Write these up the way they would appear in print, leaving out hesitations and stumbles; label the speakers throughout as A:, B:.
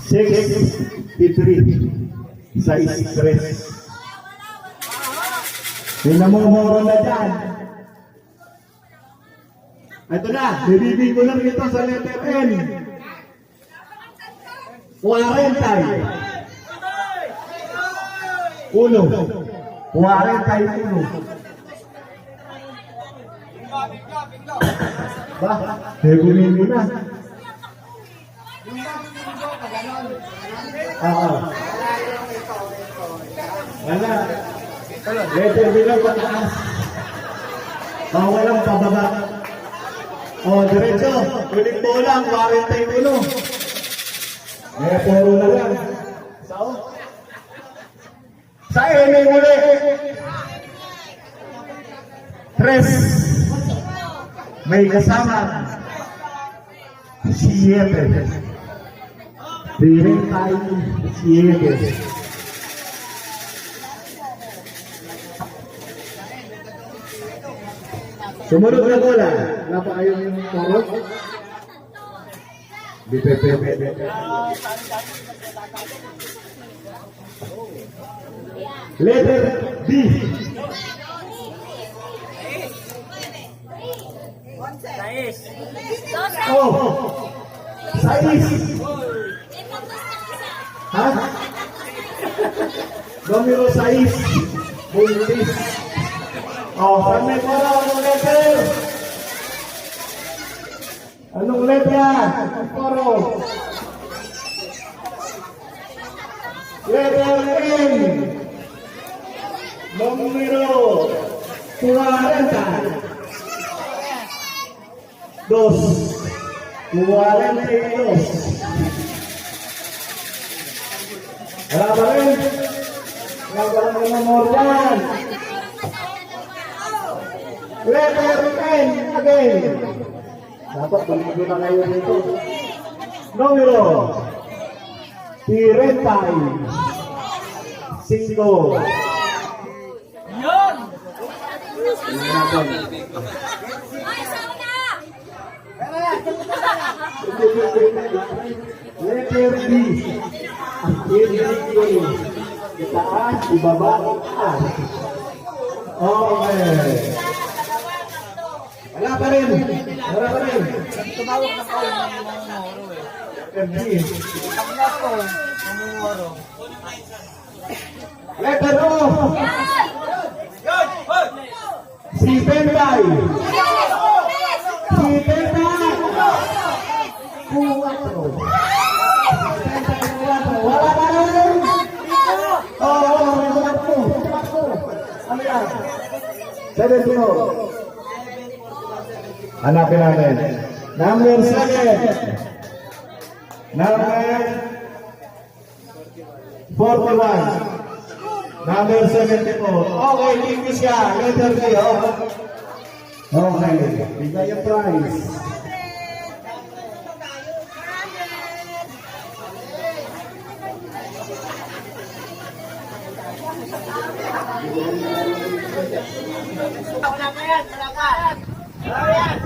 A: 63 sa stress. Pinamumuro na dyan. Ito na, bibigay ko lang ito sa letter N. 40. 1. 41. Ba, hebunin mo na. Wala. Letter B lang pataas. Walang pababa. Diretso. Ulit mo lang, 41. Puro na lang. Sa N ay muli. 3. May kasama. 7. Piring tayo. 7. Sumunod na bola. Napakayon yung karot. Letter B. Sais. Ha? Numero 6. Buntis. Saan may bola? Anong letter? Anong letra? Poro. Letter N. Numero 40. 42. Wala ba rin? Wala ba rin nomor yan? Letter N again. Dapat baligo na ngayon dito. Numero 35. 5. Yun! Letter B. Itaas, ibaba, itaas. Okay. Wala pa rin. Wala pa rin.
B: Tumawag na po yung mamumuro eh.
A: Letter B.
B: Takla po, mamumuro.
A: Letter O. Si Pentay. Si Pentay. Kuwatro. Wala pa rin. Ano yan? 74. Hanapin natin. Number 7. Number 41. Number 74. Okay, tingin siya. Letter B. Okay. Bigay yung prize.
B: Wala pa yan, wala pa. Wala yan.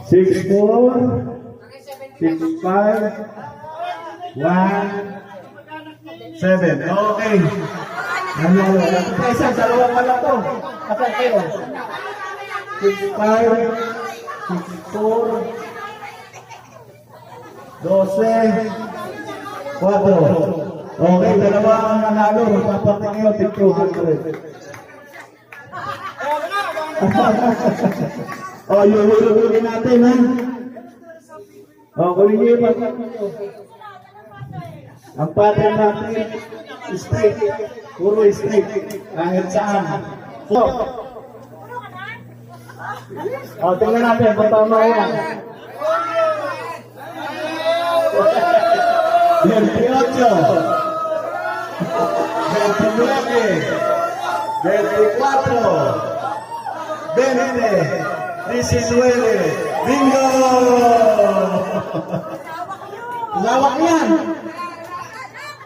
A: 6-4, 6-5, 1-7. Okay. Isa, dalawa pala to. Asan kayo? 6-5, 6-4, 12, 4. Okay, dalawa ang nanalo. Papating nyo, 200. Yung natin, ha? Kunin nyo yung papating nyo. Ang pattern natin, straight. Puro straight. Kahit saan. Tingnan natin, patama yan. 28. 29, 24, 19, bingo! Lawak yan!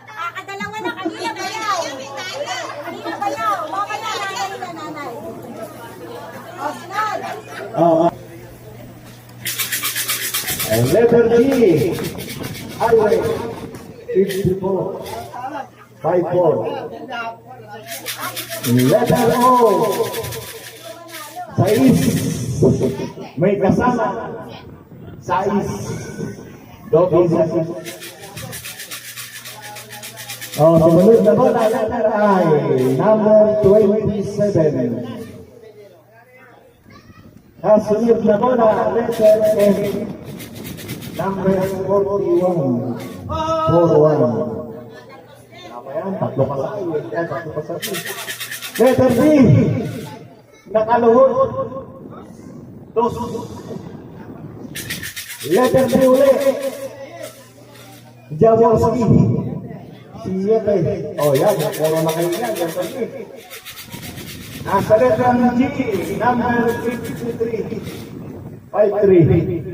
C: Nakakadalawa na kanina bayaw. Kanina bayaw. Mamaya nanay na nanay. Osnod.
A: And letter G, highway, 54, 54. Letter O, sais, may kasama, sais, double sais. Oh, sumunod na bola, letter I, number 27. Kasunod na bola, letter F, number 41. 41. Apa yan? Tatlo pa sa iyo. Yan, tatlo pa sa iyo. Letter B, nakaluhod. Dos. Letter B ulit. Jaworski. Siyete. Oh, yan. Puro na kayo yan. Letter B. Nasa letter G, number 53. 53.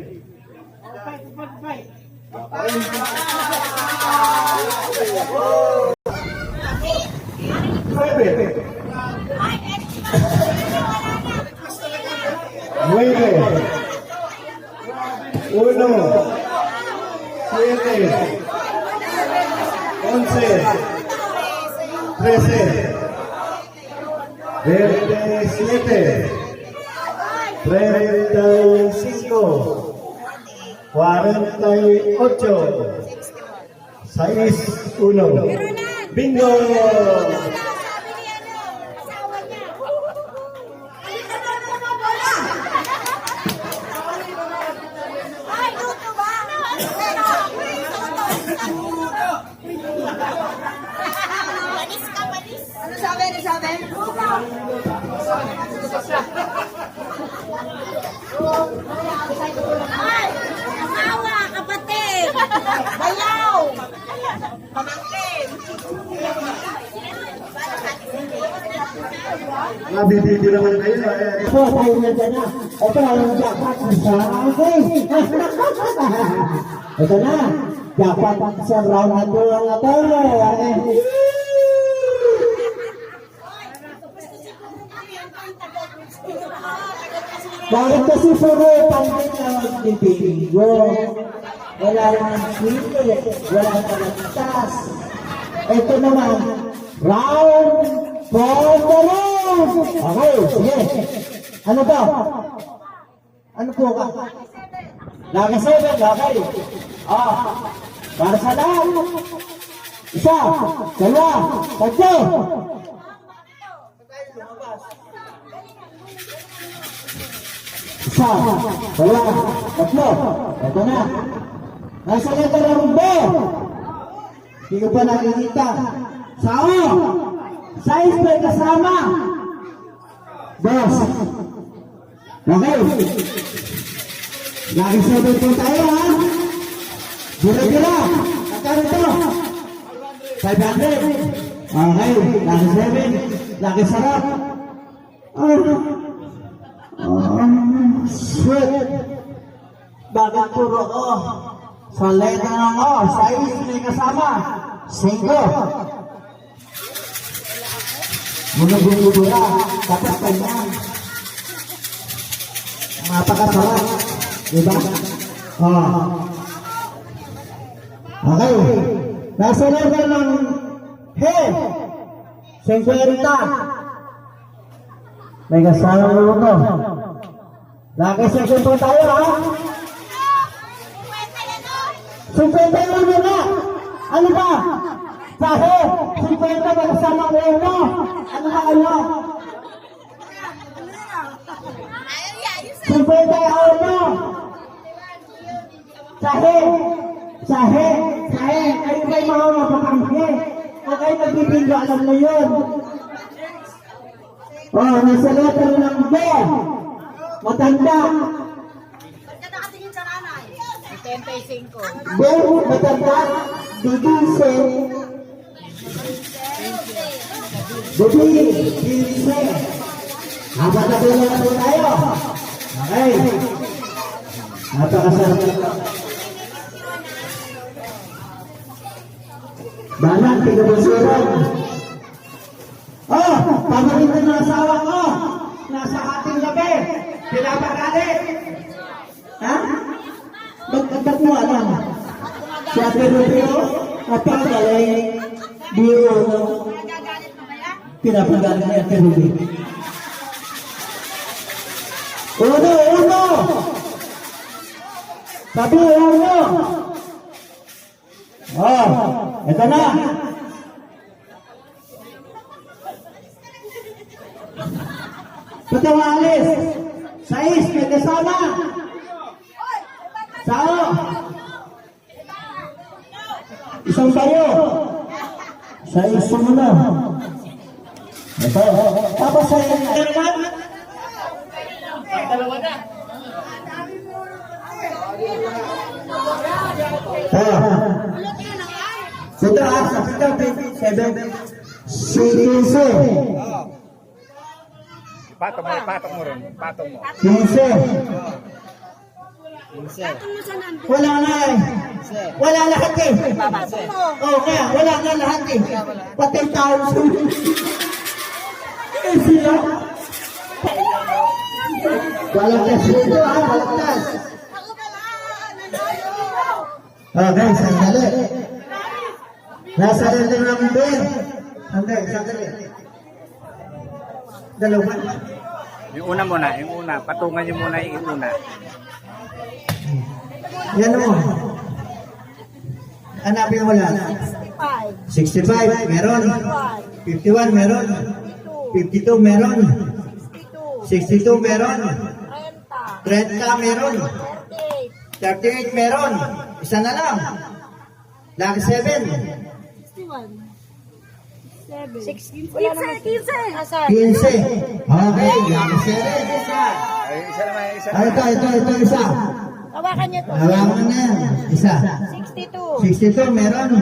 A: Nueve, uno, siete, 11, 13, 27, 35, 48, 61. Bingo!
C: Ano sabi? Ay! Asawa, kapatid! Bayaw! Pamangkin!
A: Nabibigyan naman kayo.
D: Ito, tayo na dyan na. Ito, ang jackpot sa akin. Ito na. Jackpot sa round na ito lang ito. Bakit kasi puro pandit na magpipingo? Wala nang sweet, wala nang tas. Ito naman, round for the round. Okay, sige. Ano to? Ano po ka? Lagi 7, okay. Para sa lahat. Isa, dalawa, tatlo. Isa, dalawa, tatlo. Ito na. Nasa letter ng B. Hindi ko pa nakikita. Sao. Size may kasama. Dos. Okay. Lagi 7 po tayo ha. Dura-dura. Magkano ito? 500. Okay. Lagi 7. Lagi sarap. Sweet. Bakit puro ko? Sa letra ng O, size may kasama. 5. Munagulugura, dapat ganyan. Napakasarap. Diba? Okay. Nasa level ng He. 50. May kasama mo ito. Lagi 50 tayo ha. 50 yun na. Ano ba? Sahe, 50 ba kasama ko yun mo? Ano ba ano? 50 yun mo. Sahe, kayo ba'y mga mapapanghe? O kayo nagbibigyo, alam mo yun. Nasa letter ng B. Matanda.
C: Ba't ka nakatingin sa nanay? 75.
D: B, matanda. Bibise. Bibise. Habang natulog na po tayo. Okay. Napakasarap na. Banan, tigabusuran. Pamarinda ng asawa ko. Nasa ating gabi. Pinapagalit. Ha? Ba't Ate Ruby, napakagaling. Biro,
C: Nagagalit mo ba yan?
D: pinapagaling ni Ate Ruby. Uno! Sabi, uno! Oh, ito na. Ito alis. 6, may kasama. Sao? Isang tayo. 6 muna. Ito. Tapos sa iyo naman. Ito sa pita 7. Si 15.
B: Patong mo ron. Patong mo.
D: 15. Wala na eh. Wala lahat eh. Oo kaya, wala na lahat eh. Pati yung tao sulit. Eh sila. Walang test dito ha, walang test.
C: Ako pala, nanalo.
D: Okay, sandali. Nasa rin din namin din. Sandali. Dalawa.
B: Yung una muna, yung una. Patungan nyo muna yung una.
D: Yan mo. Hanapin mo lang. 65, meron. 51, meron. 52, meron. 62, meron. 30, meron. 38, meron. Isa na lang. Lucky 7.
C: 15.
D: 15. Okay, lucky 7.
B: Ay, isa naman, isa
D: Ay, ito, isa.
C: Hawakan niyo to.
D: Hawakan na yan. Isa.
C: 62.
D: 62, meron.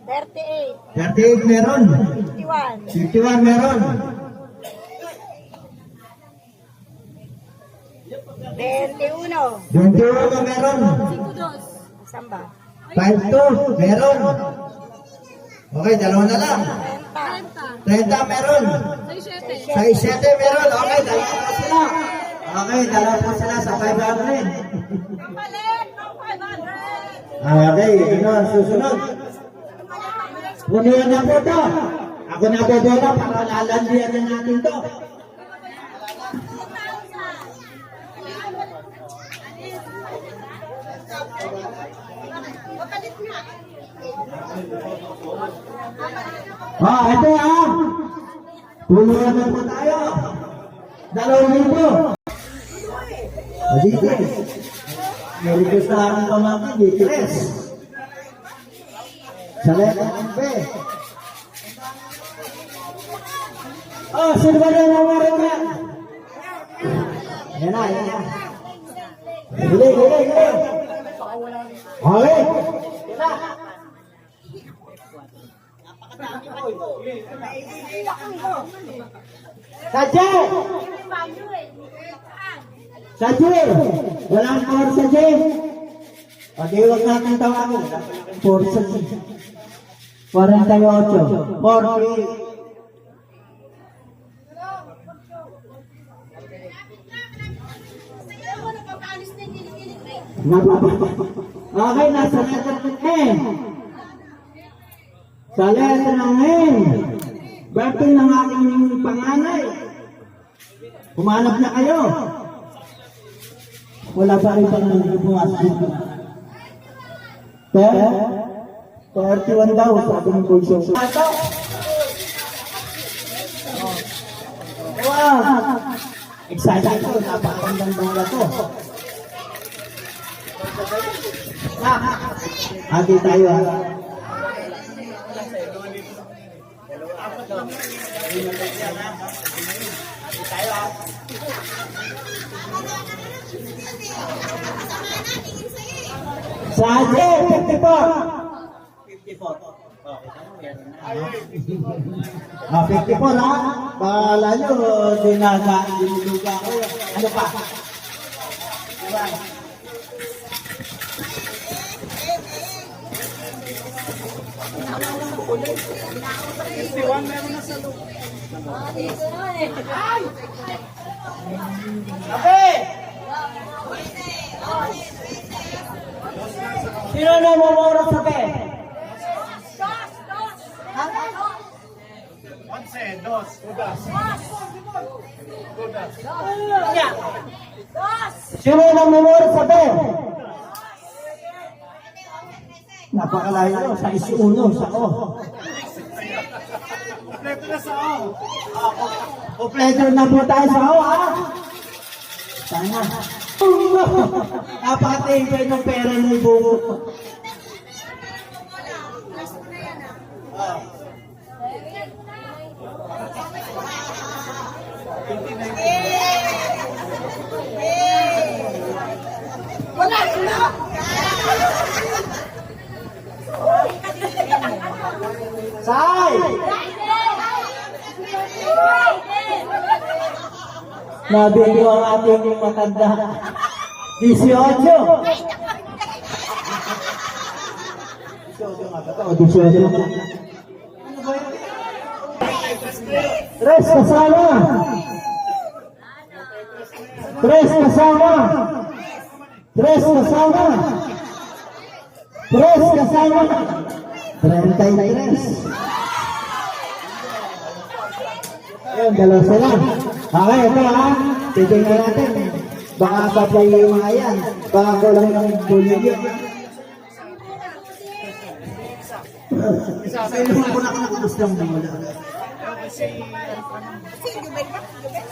C: 38.
D: 38, meron.
C: 51.
D: 51, meron.
C: 21.
D: 21, meron.
C: Samba.
D: 52, meron. Okay, dalawa na lang. 30, meron. 67, meron. Okay, dalawa po sila. Okay, dalawa po sila sa 500.
C: Kapalit ng 500.
D: Okay, ano ang susunod? Punuan na po ito. Ako na bobola para lalandian na natin ito.
C: Kapalit nga.
D: Ito punuan na po tayo. 2,000. Dito. May request na aking pamangkin, DPS. Sa letra ng B. Sino ba na nangarin niya? Yan na. Huli. Okay. Sadye! Walang power sadye! O di huwag natin tawagin. Power sadye. 48. 40. Okay, nasa letter ng N. Sa letter ng N. Birthday ng aking panganay. Humanap na kayo. Wala pa rin pang bumas dito. 31 daw, sabi ng pulso. Wow! Excited ko, napakandang bola to. Hati tayo Saje, 54. 54. Ah, 54 ha? Bahala nyo, dinuga ko. Ano pa? Okay! Sino na mumura sa pe? Sino na mumura sa pe? Napakalayo nyo, sa isuno, sa o. Kompleto na po tayo sa o, ha? Sana. Napakatay ng pera ng buko. Say! Nabigo ang ating matanda. 18. 18 nga. Tres kasama. Tres kasama. Tres kasama. Tres kasama. 33. Ayun, dalawa sila. Okay, ito ha. Titignan natin. Baka patay yung mga yan. Baka kulang ng bulig yun. Sa'yo naman ko nakakagustang mula.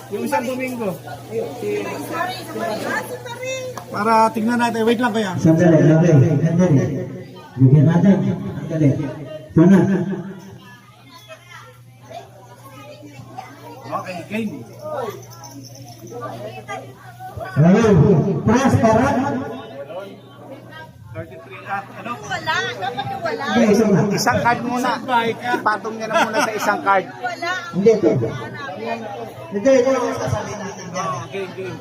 B: Yung isang Domingo.
E: Para tignan natin. Wait lang kaya.
D: Sandali, okay. Sandali. Bigyan natin. Sandali. Sana.
B: Okay, game.
D: Ngayon, press para.
B: 33 at ano?
C: Wala. Dapat yung wala.
D: Hindi, isang na.
B: Isang card muna. Ipatong niya na muna sa isang card.
C: Wala.
D: Hindi, ito. Ito, yung sasabihin natin dyan.
B: Game, game.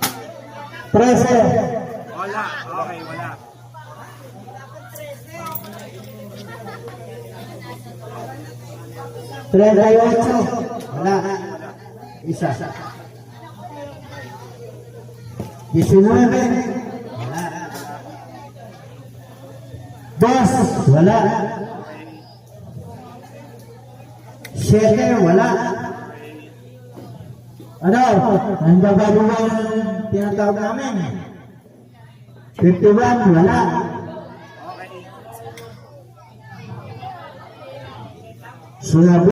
D: Press.
B: Wala. Okay, wala.
D: Wala. Isa. 19. Wala. Dos. Wala. 7. Wala. Ano? Ang babaluan tinatawag namin. 51. Wala. Sunod.